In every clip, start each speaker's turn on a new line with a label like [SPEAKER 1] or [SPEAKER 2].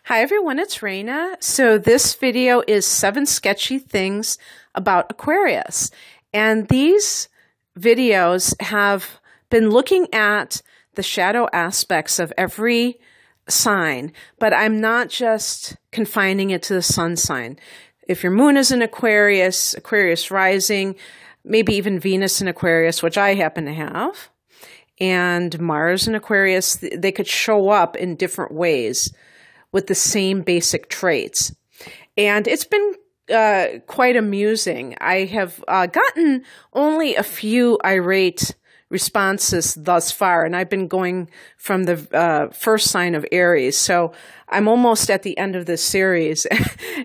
[SPEAKER 1] Hi everyone, it's Raina. So this video is 7 sketchy things about Aquarius. And these videos have been looking at the shadow aspects of every sign, but I'm not just confining it to the sun sign. If your moon is in Aquarius, Aquarius rising, maybe even Venus in Aquarius, which I happen to have, and Mars in Aquarius, they could show up in different ways with the same basic traits. And it's been quite amusing. I have gotten only a few irate responses thus far, and I've been going from the first sign of Aries. So I'm almost at the end of this series.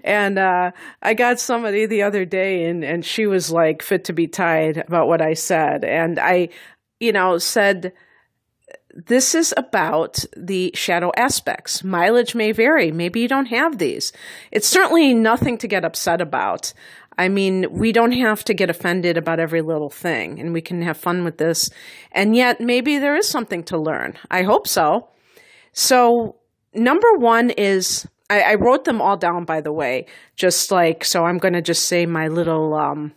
[SPEAKER 1] And I got somebody the other day, and she was like fit to be tied about what I said. And I, said, this is about the shadow aspects. Mileage may vary. Maybe you don't have these. It's certainly nothing to get upset about. I mean, we don't have to get offended about every little thing, and we can have fun with this. And yet, maybe there is something to learn. I hope so. So, number one is, I wrote them all down, by the way, just like, so I'm going to just say my little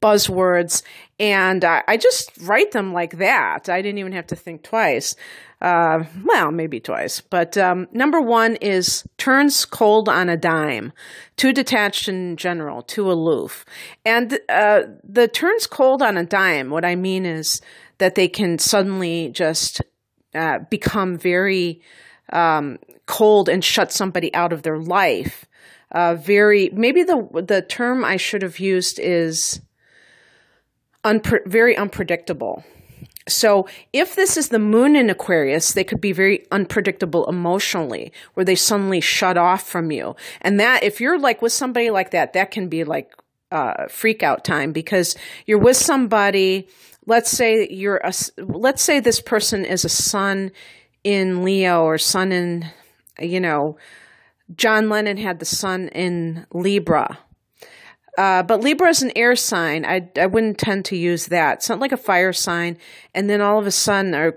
[SPEAKER 1] buzzwords, and I just write them like that. I didn't even have to think twice. Well, maybe twice. But number one is turns cold on a dime, too detached in general, too aloof. And the turns cold on a dime, what I mean is that they can suddenly just become very cold and shut somebody out of their life. Maybe the term I should have used is very unpredictable. So if this is the moon in Aquarius, they could be very unpredictable emotionally, where they suddenly shut off from you. And that, if you're like with somebody like that, that can be like freak out time, because you're with somebody. Let's say this person is a sun in Leo or sun in, John Lennon had the sun in Libra. But Libra is an air sign. I wouldn't tend to use that. It's not like a fire sign. And then all of a sudden, or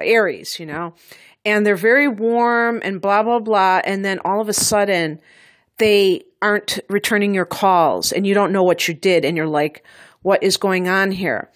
[SPEAKER 1] Aries, and they're very warm and blah, blah, blah. And then all of a sudden, they aren't returning your calls and you don't know what you did. And you're like, what is going on here?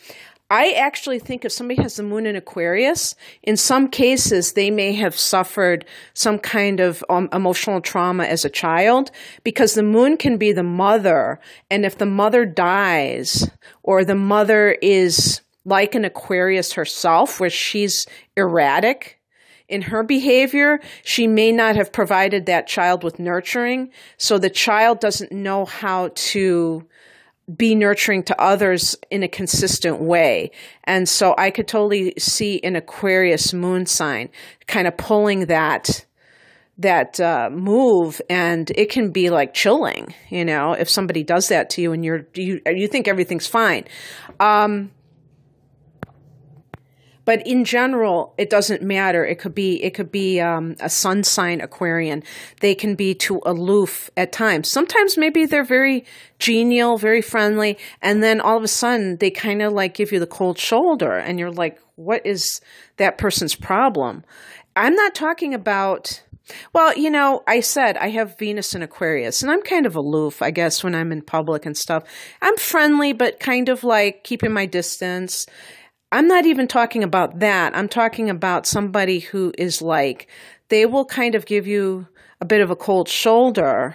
[SPEAKER 1] I actually think if somebody has the moon in Aquarius, in some cases, they may have suffered some kind of emotional trauma as a child, because the moon can be the mother. And if the mother dies, or the mother is like an Aquarius herself, where she's erratic in her behavior, she may not have provided that child with nurturing. So the child doesn't know how to be nurturing to others in a consistent way. And so I could totally see an Aquarius moon sign kind of pulling that move, and it can be like chilling, if somebody does that to you and you think everything's fine. But in general, it doesn't matter. It could be a sun sign Aquarian. They can be too aloof at times. Sometimes maybe they're very genial, very friendly, and then all of a sudden they kind of like give you the cold shoulder, and you're like, what is that person's problem? I'm not talking about, well, I said I have Venus in Aquarius, and I'm kind of aloof, I guess, when I'm in public and stuff. I'm friendly, but kind of like keeping my distance. I'm not even talking about that. I'm talking about somebody who is like, they will kind of give you a bit of a cold shoulder,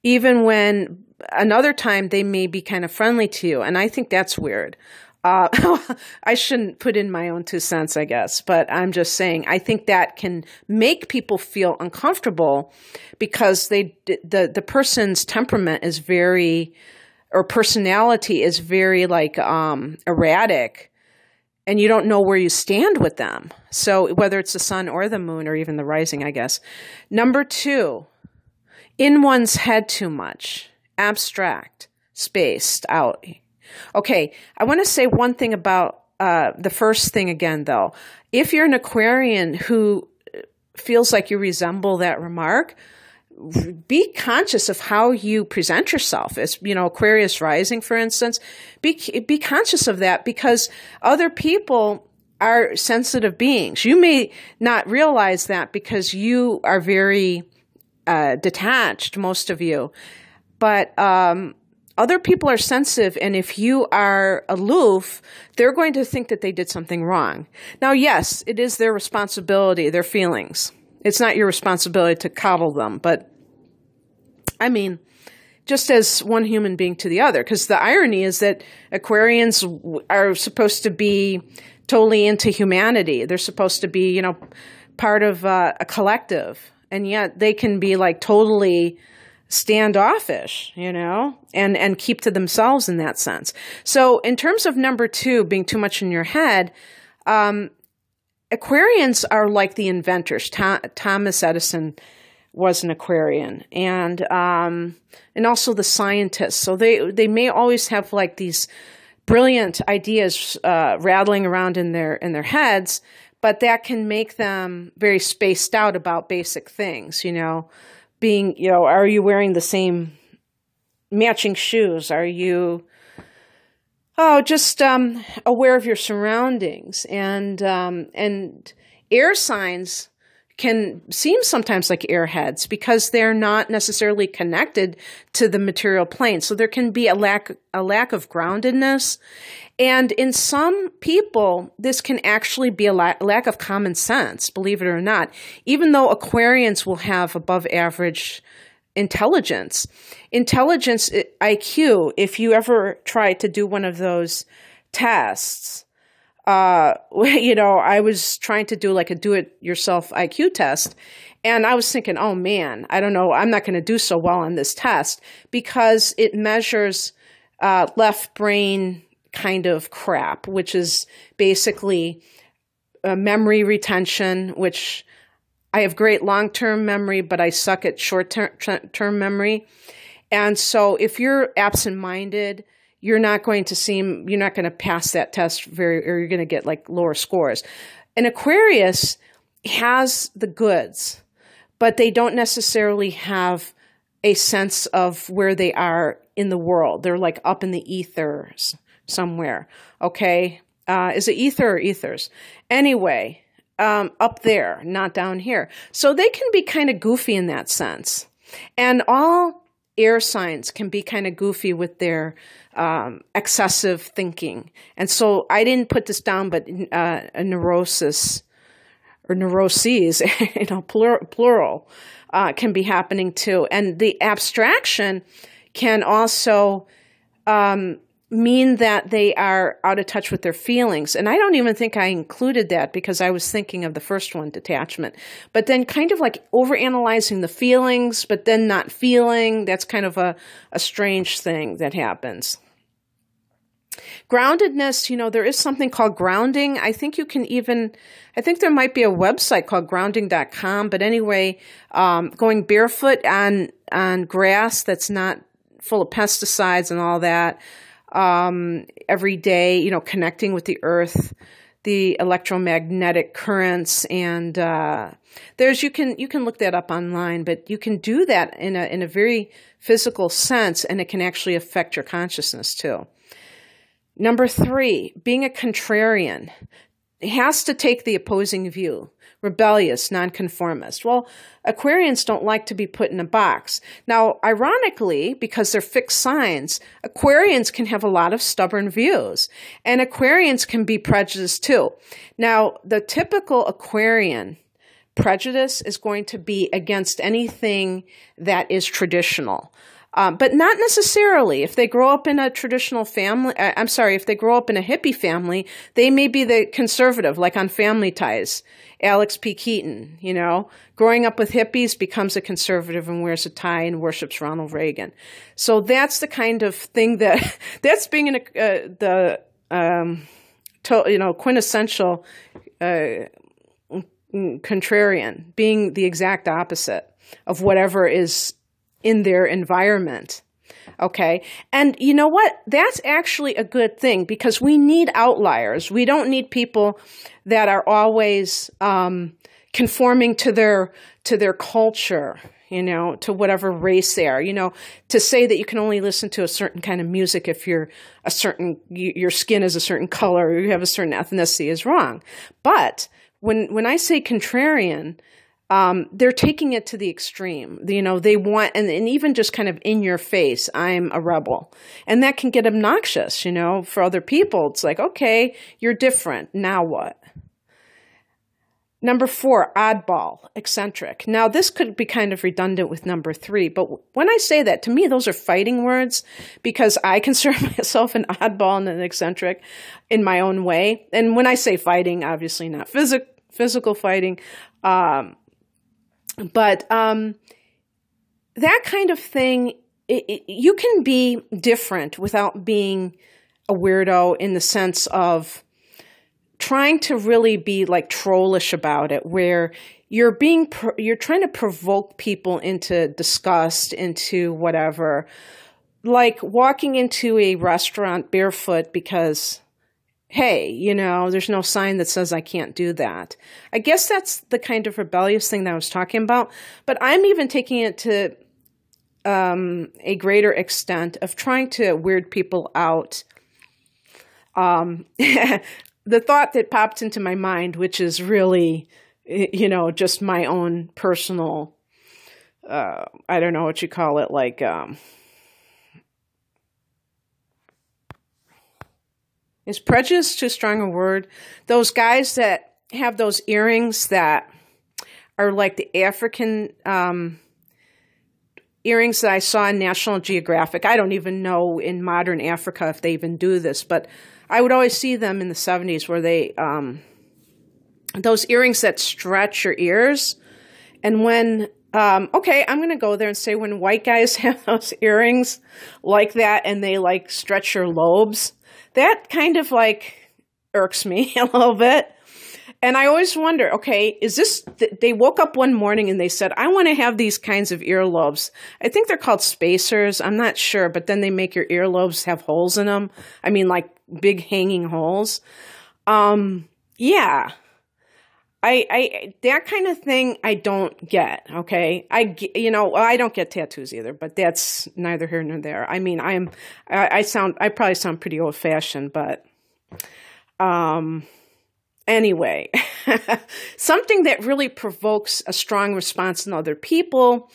[SPEAKER 1] even when another time they may be kind of friendly to you. And I think that's weird. I shouldn't put in my own 2 cents, I guess, but I'm just saying, I think that can make people feel uncomfortable, because the person's temperament is very, or personality is very like erratic. And you don't know where you stand with them. So whether it's the sun or the moon or even the rising, I guess. Number 2, in one's head too much, abstract, spaced out. Okay, I want to say one thing about the first thing again, though. If you're an Aquarian who feels like you resemble that remark, be conscious of how you present yourself. As Aquarius rising, for instance, be conscious of that, because other people are sensitive beings. You may not realize that because you are very detached, most of you. But other people are sensitive, and if you are aloof, they're going to think that they did something wrong. Now, yes, it is their responsibility, their feelings. It's not your responsibility to coddle them, but I mean, just as one human being to the other, because the irony is that Aquarians are supposed to be totally into humanity. They're supposed to be, part of a collective, and yet they can be like totally standoffish, and keep to themselves in that sense. So in terms of number 2, being too much in your head, Aquarians are like the inventors. Thomas Edison was an Aquarian, and also the scientists. So they may always have like these brilliant ideas rattling around in their heads, but that can make them very spaced out about basic things, being, are you wearing the same matching shoes? Are you, just aware of your surroundings? And air signs can seem sometimes like airheads because they're not necessarily connected to the material plane. So there can be a lack of groundedness. And in some people, this can actually be a lack of common sense, believe it or not. Even though Aquarians will have above average intelligence, IQ, if you ever try to do one of those tests, I was trying to do like a do-it-yourself IQ test, and I was thinking, oh man, I don't know, I'm not going to do so well on this test because it measures left brain kind of crap, which is basically memory retention, which I have great long-term memory, but I suck at short-term memory. And so if you're absent-minded, you're not going to pass that test or you're going to get like lower scores. An Aquarius has the goods, but they don't necessarily have a sense of where they are in the world. They're like up in the ethers somewhere. Okay. Is it ether or ethers? Anyway, up there, not down here. So they can be kind of goofy in that sense. And all air signs can be kind of goofy with their excessive thinking. And so I didn't put this down, but a neurosis or neuroses, plural, can be happening too. And the abstraction can also mean that they are out of touch with their feelings. And I don't even think I included that because I was thinking of the first one, detachment. But then kind of like overanalyzing the feelings, but then not feeling, that's kind of a strange thing that happens. Groundedness, there is something called grounding. I think there might be a website called grounding.com. But anyway, going barefoot on grass that's not full of pesticides and all that, every day, connecting with the earth, the electromagnetic currents, and you can look that up online, but you can do that in a very physical sense, and it can actually affect your consciousness too. Number 3, being a contrarian. It has to take the opposing view. Rebellious, nonconformist. Well, Aquarians don't like to be put in a box. Now, ironically, because they're fixed signs, Aquarians can have a lot of stubborn views, and Aquarians can be prejudiced too. Now, the typical Aquarian prejudice is going to be against anything that is traditional. But not necessarily. If they grow up in a traditional family, if they grow up in a hippie family, they may be the conservative, like on Family Ties, Alex P. Keaton, growing up with hippies becomes a conservative and wears a tie and worships Ronald Reagan. So that's the kind of thing that's being quintessential contrarian, being the exact opposite of whatever is in their environment. Okay. And you know what? That's actually a good thing because we need outliers. We don't need people that are always, conforming to their culture, to whatever race they are, to say that you can only listen to a certain kind of music if your skin is a certain color or you have a certain ethnicity is wrong. But when I say contrarian, they're taking it to the extreme. They want, and even just kind of in your face, I'm a rebel. And that can get obnoxious, for other people. It's like, okay, you're different. Now what? Number 4, oddball, eccentric. Now, this could be kind of redundant with number 3, but when I say that, to me, those are fighting words because I consider myself an oddball and an eccentric in my own way. And when I say fighting, obviously not physical fighting, but that kind of thing, you can be different without being a weirdo in the sense of trying to really be like trollish about it, where you're trying to provoke people into disgust, into whatever, like walking into a restaurant barefoot because, hey, there's no sign that says I can't do that. I guess that's the kind of rebellious thing that I was talking about, but I'm even taking it to a greater extent of trying to weird people out. The thought that popped into my mind, which is really, just my own personal, I don't know what you call it, like, is prejudice too strong a word? Those guys that have those earrings that are like the African earrings that I saw in National Geographic. I don't even know in modern Africa if they even do this, but I would always see them in the 70s where they, those earrings that stretch your ears. And when, okay, I'm going to go there and say when white guys have those earrings like that and they like stretch your lobes, that kind of like irks me a little bit. And I always wonder, okay, is this, they woke up one morning and they said, I want to have these kinds of earlobes. I think they're called spacers. I'm not sure, but then they make your earlobes have holes in them. I mean, like big hanging holes. Yeah. I that kind of thing I don't get, okay? I don't get tattoos either, but that's neither here nor there. I mean, I probably sound pretty old-fashioned, but anyway, something that really provokes a strong response in other people,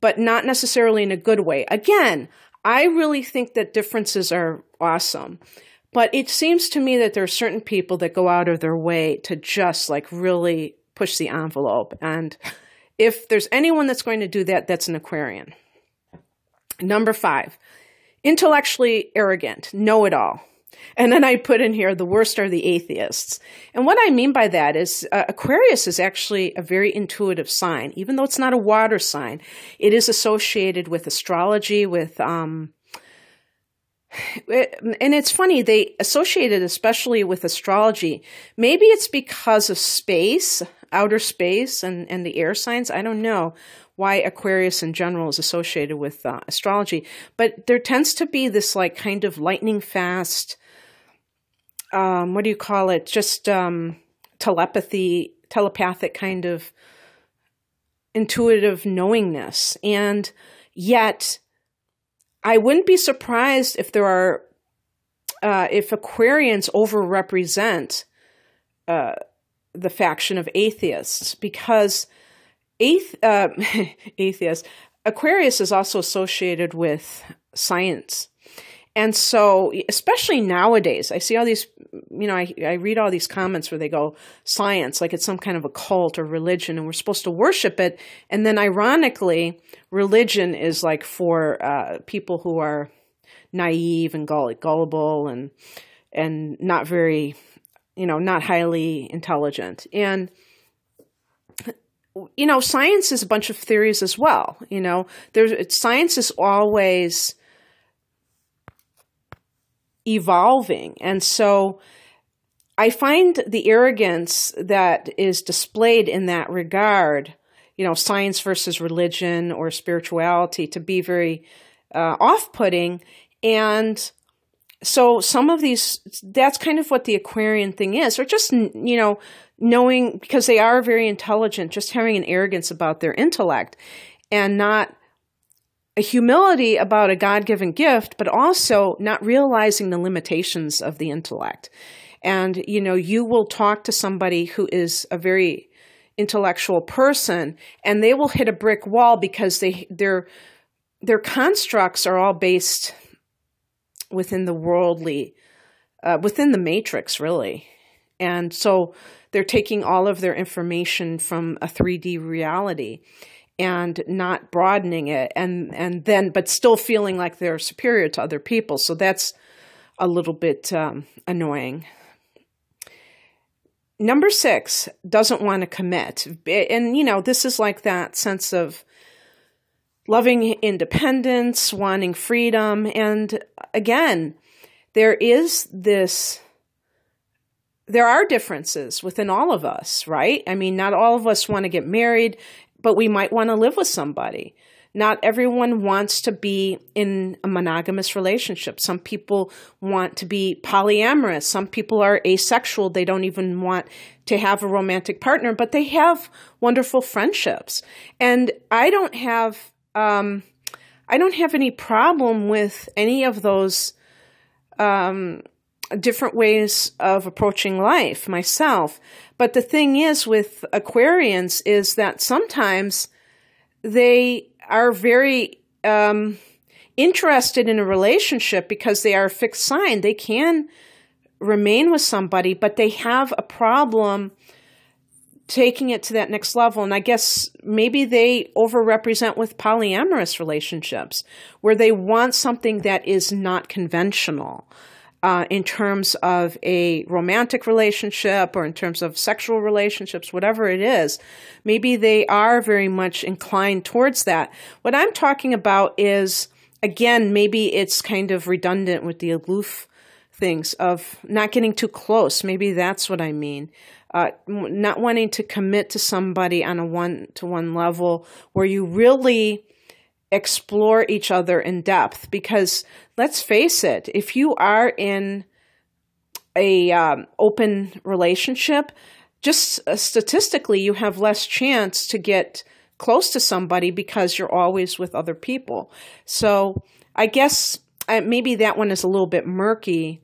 [SPEAKER 1] but not necessarily in a good way. Again, I really think that differences are awesome, but it seems to me that there are certain people that go out of their way to just like really push the envelope. And if there's anyone that's going to do that, that's an Aquarian. Number 5, intellectually arrogant, know-it-all. And then I put in here, the worst are the atheists. And what I mean by that is Aquarius is actually a very intuitive sign. Even though it's not a water sign, it is associated with astrology, with, and it's funny, they associate it especially with astrology. Maybe it's because of space, outer space, and the air signs. I don't know why Aquarius in general is associated with astrology. But there tends to be this like kind of lightning fast, what do you call it? Just telepathic kind of intuitive knowingness. And yet I wouldn't be surprised if there are, if Aquarians overrepresent the faction of atheists, because atheists, Aquarius is also associated with science. And so, especially nowadays, I see all these, I read all these comments where they go, science, like it's some kind of a cult or religion, and we're supposed to worship it. And then ironically, religion is like for people who are naive and gullible and not very, not highly intelligent. And science is a bunch of theories as well. Science is always evolving. And so I find the arrogance that is displayed in that regard, science versus religion or spirituality, to be very off-putting. And So some of these, that's kind of what the Aquarian thing is, or just, knowing, because they are very intelligent, just having an arrogance about their intellect and not a humility about a God-given gift, but also not realizing the limitations of the intellect. And, you will talk to somebody who is a very intellectual person, and they will hit a brick wall because their constructs are all based within the worldly, within the matrix, really. And so they're taking all of their information from a 3D reality and not broadening it, and then, but still feeling like they're superior to other people. So that's a little bit annoying. Number 6 doesn't want to commit. And, this is like that sense of loving independence, wanting freedom. And again, there are differences within all of us, right? I mean, not all of us want to get married, but we might want to live with somebody. Not everyone wants to be in a monogamous relationship. Some people want to be polyamorous. Some people are asexual. They don't even want to have a romantic partner, but they have wonderful friendships. And I don't have any problem with any of those different ways of approaching life myself. But the thing is with Aquarians is that sometimes they are very interested in a relationship because they are a fixed sign. They can remain with somebody, but they have a problem taking it to that next level. And I guess maybe they overrepresent with polyamorous relationships where they want something that is not conventional. In terms of a romantic relationship or in terms of sexual relationships, whatever it is, maybe they are very much inclined towards that. What I'm talking about is, again, maybe it's kind of redundant with the aloof things of not getting too close. Maybe that's what I mean. Not wanting to commit to somebody on a one-to-one level where you really explore each other in depth, because let's face it, if you are in a open relationship, just statistically, you have less chance to get close to somebody because you're always with other people. So I guess maybe that one is a little bit murky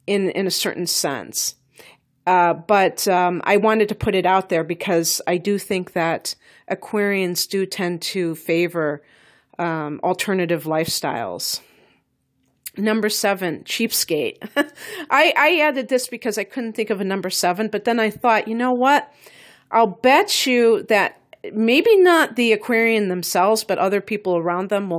[SPEAKER 1] in a certain sense. But I wanted to put it out there because I do think that Aquarians do tend to favor alternative lifestyles. Number 7, cheapskate. I added this because I couldn't think of a number 7, but then I thought, you know what? I'll bet you that maybe not the Aquarian themselves, but other people around them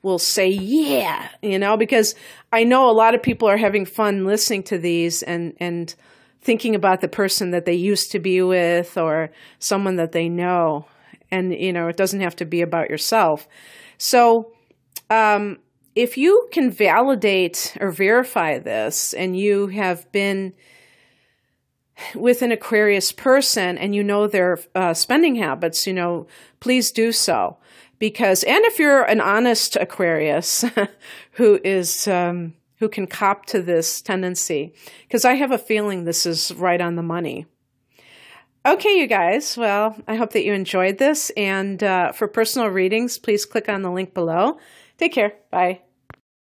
[SPEAKER 1] will say, yeah, because I know a lot of people are having fun listening to these and thinking about the person that they used to be with or someone that they know. And, it doesn't have to be about yourself. So if you can validate or verify this and you have been with an Aquarius person and you know their spending habits, please do so. And if you're an honest Aquarius who can cop to this tendency, because I have a feeling this is right on the money. Okay, you guys. Well, I hope that you enjoyed this. And for personal readings, please click on the link below. Take care. Bye.